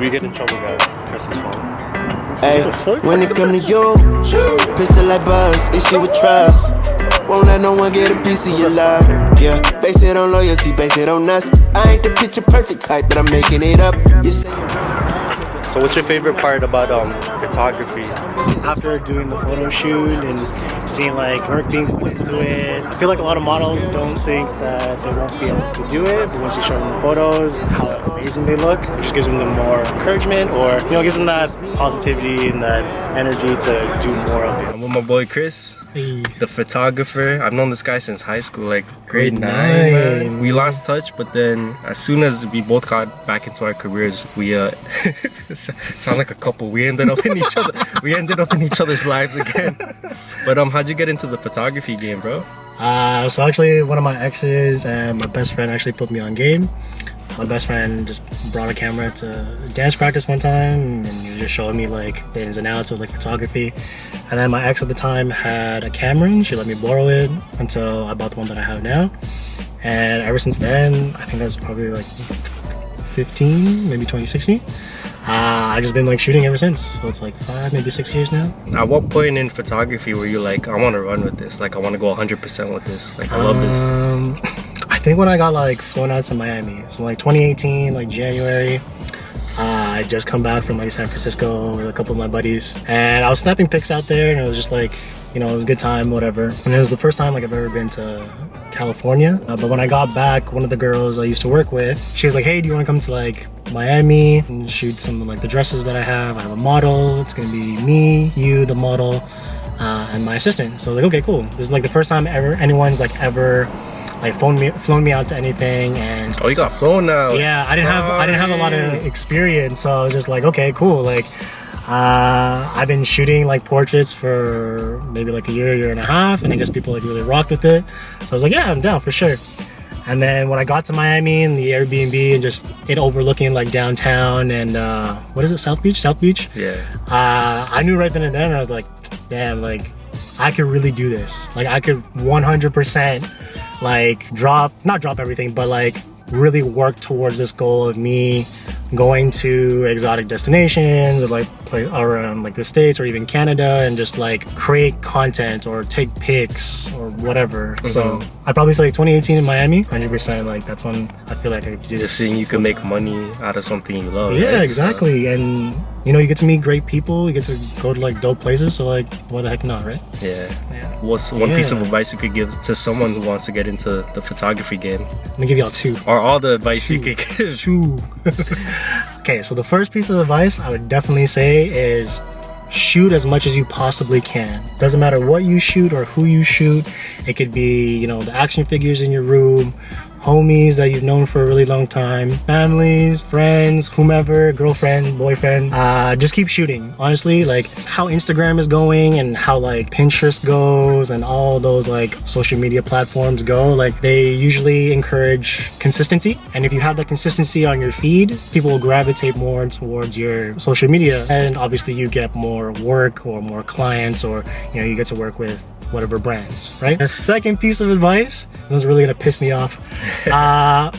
you get in trouble, guys, it's Chris's fault. Hey, when it come to you, pistol like buzz, is she with trust? Won't let no one get a piece of your love. Yeah, base it on loyalty, base it on us. I ain't the picture perfect type, but I'm making it up. You say So what's your favorite part about photography? After doing the photo shoot and seeing like work being put into it, I feel like a lot of models don't think that they won't be able to do it, but once you show them the photos, how amazing they look, it just gives them more encouragement, or gives them that positivity and that energy to do more of it. I'm with my boy Chris, Hey. the photographer. I've known this guy since high school, like grade 9, man. We lost touch, but then as soon as we both got back into our careers, we sound like a couple. We ended up in each other's lives again. But how'd you get into the photography game, bro? So actually one of my exes and my best friend actually put me on game. My best friend just brought a camera to dance practice one time, and he was just showing me like the ins and outs of like photography. And then my ex at the time had a camera, and she let me borrow it until I bought the one that I have now. And ever since then, I think that's probably like 15, maybe 2016. I've just been like shooting ever since, so it's like 5, maybe 6 years now. At what point in photography were you like, I want to run with this, like I want to go 100% with this, like I love this? I think when I got like flown out to Miami, so like 2018, like January, I just come back from like San Francisco with a couple of my buddies, and I was snapping pics out there, and it was just like, it was a good time, whatever. And it was the first time like I've ever been to California. But when I got back, one of the girls I used to work with, she was like, hey, do you want to come to like Miami and shoot some of like the dresses that I have? I have a model. It's gonna be me, you, the model, and my assistant. So I was like, okay, cool. This is like the first time ever anyone's like ever like flown me out to anything. And oh, you got flown now? Yeah, I didn't have a lot of experience, so I was just like, okay, cool. Like I've been shooting like portraits for maybe like a year and a half, and I guess people like really rocked with it. So I was like, yeah, I'm down for sure. And then when I got to Miami and the Airbnb and just it overlooking like downtown and what is it, South Beach? Yeah. I knew right then and there, and I was like, damn, like I could really do this. Like I could 100% like not drop everything, but like really work towards this goal of me going to exotic destinations or like play around like the States or even Canada and just like create content or take pics or whatever. So I'd probably say like 2018 in Miami, 100%. Like that's when I feel like I could do this. Just seeing you can make money out of something you love. Yeah, right? exactly. So, and you get to meet great people, you get to go to like dope places, so like why the heck not, right? Yeah. What's one piece of advice you could give to someone who wants to get into the photography game? I'm gonna give y'all 2. Or all the advice you could give. 2. Okay, so the first piece of advice I would definitely say is shoot as much as you possibly can. Doesn't matter what you shoot or who you shoot. It could be, the action figures in your room, homies that you've known for a really long time, families, friends, whomever, girlfriend, boyfriend. Just keep shooting. Honestly, like how Instagram is going and how like Pinterest goes and all those like social media platforms go, like they usually encourage consistency. And if you have that consistency on your feed, people will gravitate more towards your social media, and obviously you get more work or more clients, or you get to work with whatever brands, right? The second piece of advice, this is really gonna piss me off.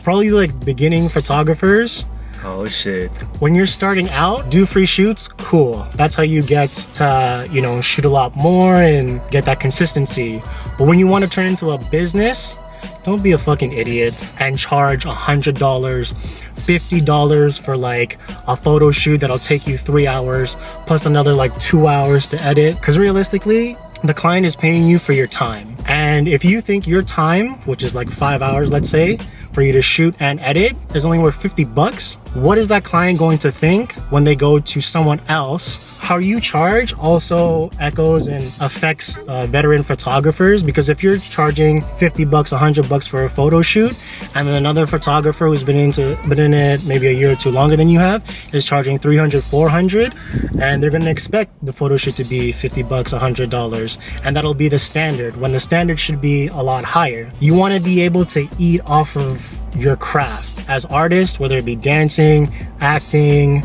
Probably like beginning photographers. Oh shit. When you're starting out, do free shoots, cool. That's how you get to, shoot a lot more and get that consistency. But when you want to turn into a business, don't be a fucking idiot and charge $100, $50 for like a photo shoot that'll take you 3 hours plus another like 2 hours to edit. Because realistically, the client is paying you for your time. And if you think your time, which is like 5 hours, let's say, for you to shoot and edit is only worth $50, what is that client going to think when they go to someone else? How you charge also echoes and affects veteran photographers, because if you're charging $50, $100 for a photo shoot, and then another photographer who's been in it maybe a year or two longer than you have is charging $300, $400, and they're gonna expect the photo shoot to be $50, $100, and that'll be the standard, when the standard should be a lot higher. You want to be able to eat off of your craft as artists, whether it be dancing, acting,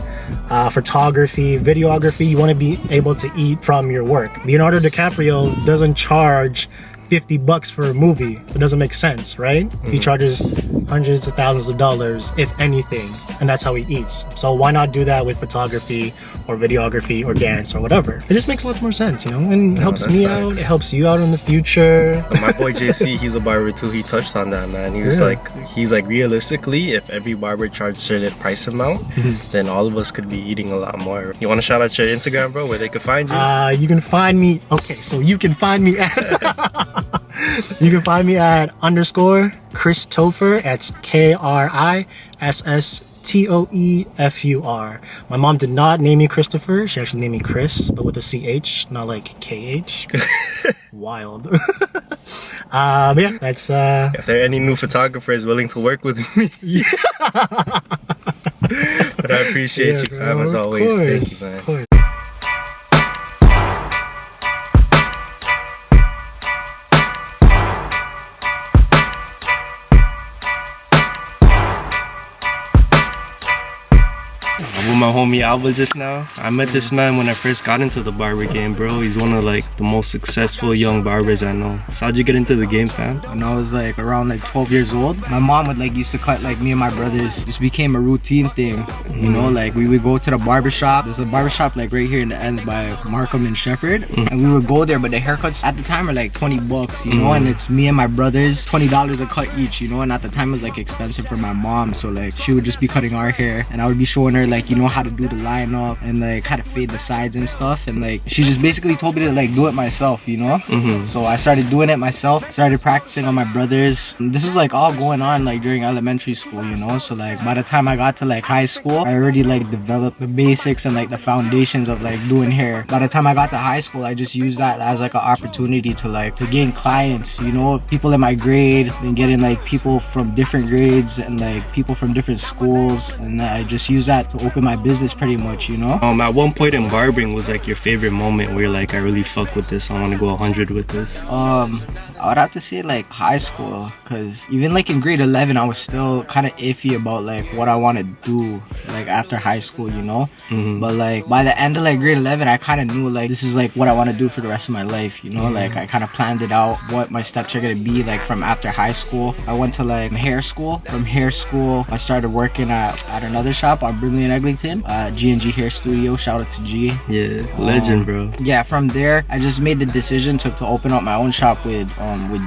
photography, videography. You want to be able to eat from your work. Leonardo DiCaprio doesn't charge $50 for a movie. It doesn't make sense, right? He charges hundreds of thousands of dollars, if anything. and that's how he eats. So why not do that with photography or videography or dance or whatever? It just makes lots more sense, you know, and it helps me out, it helps you out in the future. My boy JC, he's a barber too. He touched on that, man. He was he's like, realistically, if every barber charged a certain price amount, then all of us could be eating a lot more. You want to shout out your Instagram, bro, where they could find you? You can find me, okay, so you can find me at you can find me at _ Chris Topher. That's KRISSTOEFUR. My mom did not name me Christopher. She actually named me Chris, but with a CH, not like KH. Wild. Yeah, that's if there are any new photographers willing to work with me. But I appreciate you, fam, as always. Thank you, man. With my homie Alba just now. I met this man when I first got into the barber game, bro. He's one of like the most successful young barbers I know. So how'd you get into the game, fam? When I was like around like 12 years old, my mom would like used to cut like me and my brothers. It just became a routine thing, you know, like we would go to the barber shop. There's a barber shop like right here in the ends by Markham and Shepherd, and we would go there, but the haircuts at the time are like 20 bucks, you know, and it's me and my brothers, $20 a cut each, you know, and at the time it was like expensive for my mom, so like she would just be cutting our hair and I would be showing her like, you know, how to do the lineup and like how to fade the sides and stuff, and like she just basically told me to like do it myself, you know. So I started doing it myself, started practicing on my brothers. And this is like all going on like during elementary school, you know, so like by the time I got to like high school, I already like developed the basics and like the foundations of like doing hair. By the time I got to high school, I just used that as like an opportunity to like to gain clients, you know, people in my grade, and getting like people from different grades and like people from different schools, and I just used that to open my business pretty much, you know. At one point in barbering was like your favorite moment where you're like, I really fuck with this, I want to go 100 with this? I would have to say like high school, because even like in grade 11 I was still kind of iffy about like what I want to do like after high school, you know. But like by the end of like grade 11 I kind of knew like this is like what I want to do for the rest of my life, you know. Like I kind of planned it out what my steps are gonna be like from after high school. I went to like hair school. From hair school I started working at another shop on Brimley and Eglinton, G&G Hair Studio. Shout out to G. Yeah, legend, bro. Yeah, from there I just made the decision to open up my own shop with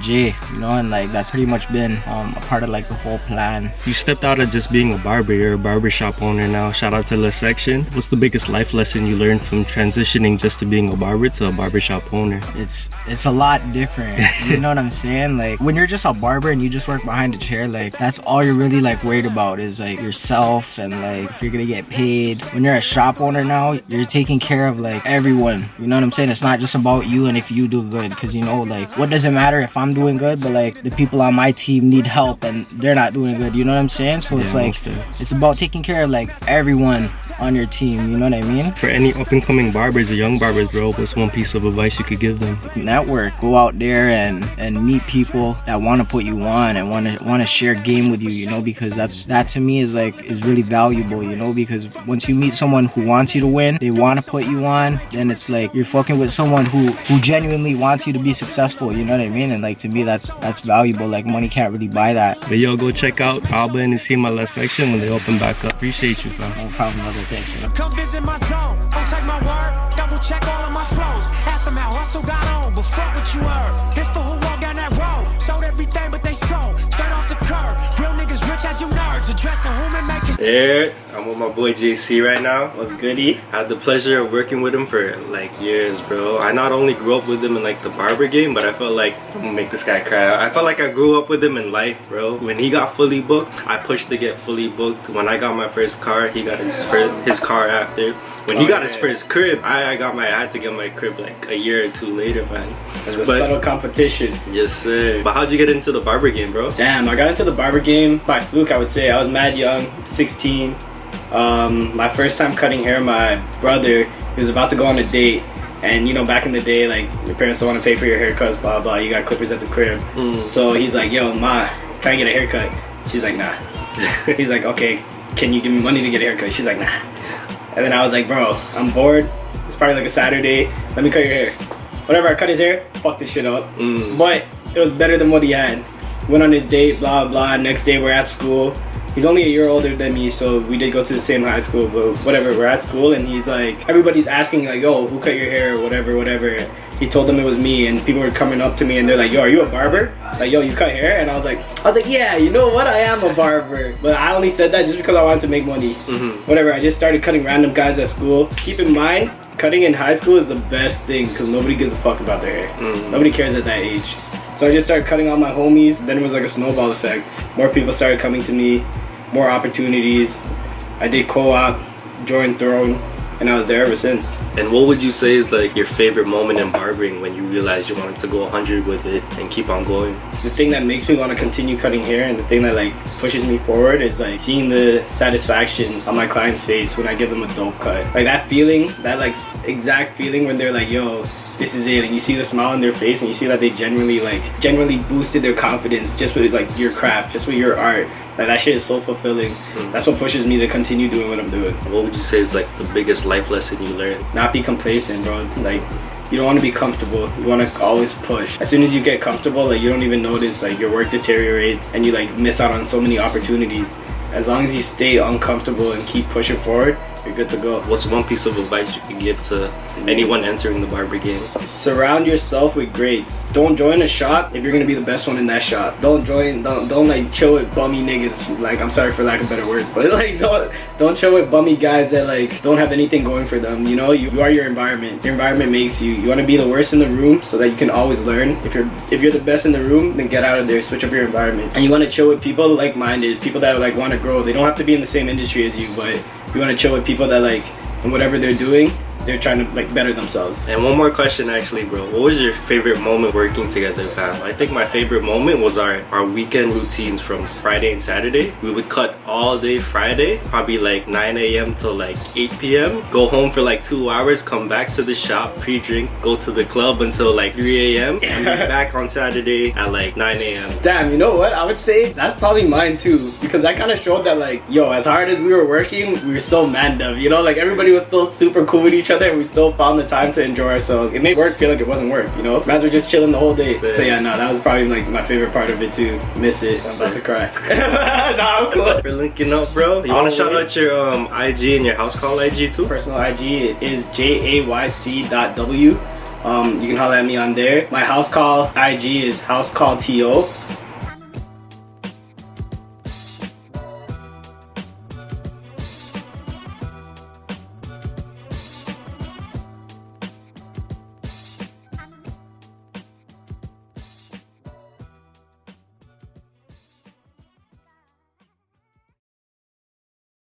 Jay, you know, and like that's pretty much been a part of like the whole plan. You stepped out of just being a barber, you're a barbershop owner now. Shout out to La Section. What's the biggest life lesson you learned from transitioning just to being a barber to a barbershop owner? It's a lot different. You know what I'm saying? Like when you're just a barber and you just work behind a chair, like that's all you're really like worried about is like yourself and like if you're gonna get paid. When you're a shop owner now, you're taking care of like everyone, you know what I'm saying? It's not just about you and if you do good, because you know like what does it matter if I'm doing good but like the people on my team need help and they're not doing good, you know what I'm saying? So it's like it's about taking care of like everyone on your team, you know what I mean? For any up-and-coming barbers or young barbers, bro, what's one piece of advice you could give them? Network. Go out there and meet people that want to put you on and want to share game with you, you know, because that to me is really valuable, you know, because once you meet someone who wants you to win, they want to put you on, then it's like you're fucking with someone who genuinely wants you to be successful, you know what I mean? And like to me that's valuable. Like money can't really buy that. But yo, go check out Alba and his team at La Section when they open back up. Appreciate you, fam. No problem, brother. Thank you. Come visit my zone. Don't take my word. Double check all of my flows. Ask them how hustle got on, but fuck what you heard. This for who walk down that road. Sold everything but they sold. Straight off the curb. Real niggas rich as you nerds. Address to whom and make it. Yeah, I'm with my boy JC right now. What's goody? I had the pleasure of working with him for like years, bro. I not only grew up with him in like the barber game, but I felt like, I'm gonna make this guy cry. I felt like I grew up with him in life, bro. When he got fully booked, I pushed to get fully booked. When I got my first car, he got his car after. When he got his first crib, I had to get my crib like a year or two later, man. As a subtle competition. Yes, sir. But how'd you get into the barber game, bro? Damn, I got into the barber game by fluke, I would say. I was mad young, 16. My first time cutting hair, my brother, he was about to go on a date. And you know, back in the day, like, your parents don't want to pay for your haircuts, blah, blah. You got clippers at the crib. So he's like, yo, ma, try and get a haircut. She's like, nah. He's like, okay, can you give me money to get a haircut? She's like, nah. And then I was like, bro, I'm bored. It's probably like a Saturday. Let me cut your hair. Whenever I cut his hair, fuck this shit up. But it was better than what he had. Went on his date, blah, blah. Next day we're at school. He's only a year older than me, so we did go to the same high school, but whatever, we're at school and he's like, everybody's asking like, yo, who cut your hair or whatever. He told them it was me, and people were coming up to me and they're like, yo, are you a barber? Like, yo, you cut hair? And I was like, yeah, you know what? I am a barber. But I only said that just because I wanted to make money. Whatever, I just started cutting random guys at school. Keep in mind, cutting in high school is the best thing because nobody gives a fuck about their hair. Nobody cares at that age. So I just started cutting all my homies. Then it was like a snowball effect. More people started coming to me, more opportunities. I did co-op, joined Throne, and I was there ever since. And what would you say is like your favorite moment in barbering when you realized you wanted to go 100 with it and keep on going? The thing that makes me want to continue cutting hair and the thing that like pushes me forward is like seeing the satisfaction on my client's face when I give them a dope cut. Like that feeling, that like exact feeling when they're like, yo, this is it, and you see the smile on their face and you see that they genuinely boosted their confidence just with like your craft, just with your art. Like that shit is so fulfilling. That's what pushes me to continue doing what I'm doing. What would you say is like the biggest life lesson you learned? Not be complacent, bro. Like, you don't want to be comfortable. You want to always push. As soon as you get comfortable, like you don't even notice like your work deteriorates and you like miss out on so many opportunities. As long as you stay uncomfortable and keep pushing forward, you're good to go. What's one piece of advice you could give to anyone entering the barber game? Surround yourself with greats. Don't join a shop if you're gonna be the best one in that shop. Don't like chill with bummy niggas. Like, I'm sorry for lack of better words, but like don't chill with bummy guys that like don't have anything going for them. You know, you are your environment. Your environment makes you. You want to be the worst in the room so that you can always learn. If you're the best in the room, then get out of there. Switch up your environment. And you want to chill with people like-minded, people that like want to grow. They don't have to be in the same industry as you, but you want to chill with people that like, in whatever they're doing, they're trying to like better themselves. And one more question actually, bro. What was your favorite moment working together, fam? I think my favorite moment was our weekend routines from Friday and Saturday. We would cut all day Friday, probably like 9 a.m. till like 8 p.m. Go home for like 2 hours, come back to the shop, pre-drink, go to the club until like 3 a.m. and be back on Saturday at like 9 a.m. Damn, you know what? I would say that's probably mine too, because that kind of showed that like, yo, as hard as we were working, we were still manned up, you know? Like everybody was still super cool with each other and we still found the time to enjoy ourselves. It made work feel like it wasn't work, you know? Man's were just chilling the whole day. So yeah, no, that was probably like my favorite part of it too. Miss it. I'm about to cry. Nah, I'm cool. For linking up, bro. You want to shout out your IG and your house call IG too? Personal IG is jayc.w. You can holler at me on there. My house call IG is housecallto.